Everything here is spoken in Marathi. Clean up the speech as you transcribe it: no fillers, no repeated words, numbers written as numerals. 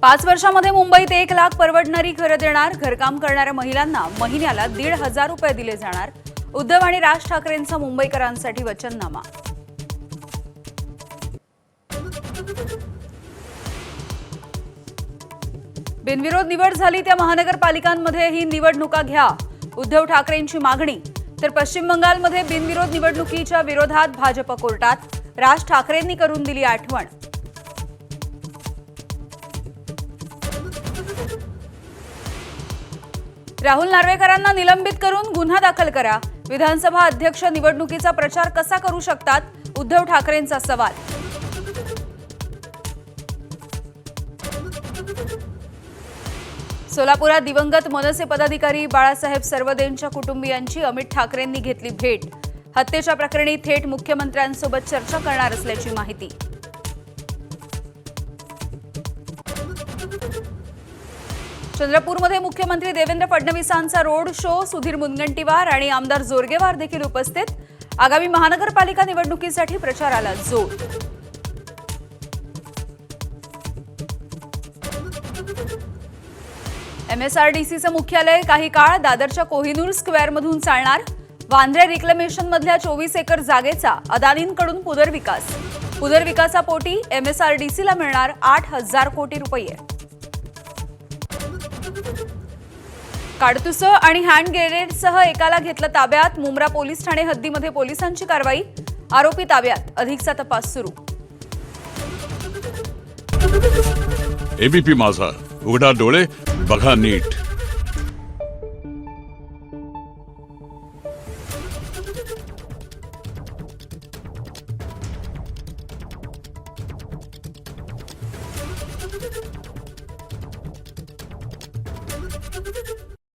5 वर्षांमध्ये मुंबईत 1 लाख परवडणारी घरं देणार. घरकाम करणाऱ्या महिलांना महिन्याला 1,500 रुपये दिले जाणार. उद्धव आणि राज ठाकरेंचा मुंबईकरांसाठी वचननामा. बिनविरोध निवड झाली त्या महानगरपालिकांमध्ये ही निवडणुका घ्या. उद्धव ठाकरेंची मागणी. तर पश्चिम बंगालमध्ये बिनविरोध निवडणुकीच्या विरोधात भाजप कोर्टात. राज ठाकरेंनी करून दिली आठवण. राहुल नार्वेकरांना निलंबित करून गुन्हा दाखल करा. विधानसभा अध्यक्ष निवडणुकीचा प्रचार कसा करू शकतात? उद्धव ठाकरेंचा सवाल. सोलापुरात दिवंगत मनसे पदाधिकारी बाळासाहेब सर्वदेंच्या कुटुंबियांची अमित ठाकरेंनी घेतली भेट. हत्येच्या प्रकरणी थेट मुख्यमंत्र्यांसोबत चर्चा करणार असल्याची माहिती. चंद्रपूरमध्ये मुख्यमंत्री देवेंद्र फडणवीसांचा रोड शो. सुधीर मुनगंटीवार आणि आमदार जोरगेवार देखील उपस्थित. आगामी महानगरपालिका निवडणुकीसाठी प्रचाराला जोर. MSRDCचं मुख्यालय काही काळ दादरच्या कोहिनूर स्क्वेअरमधून चालणार. वांद्रे रिक्लेमेशनमधल्या 24 एकर जागेचा अदानींकडून पुनर्विकास. पुनर्विकासापोटी MSRDCला मिळणार 8,000 कोटी रुपये. काडतुसं आणि हँड ग्रेनेडसह एकाला घेतलं ताब्यात. मुंब्रा पोलीस ठाणे हद्दीमध्ये पोलिसांची कारवाई. आरोपी ताब्यात. अधिकचा तपास सुरू. ABP माझा, उघडा डोळे बघा नीट.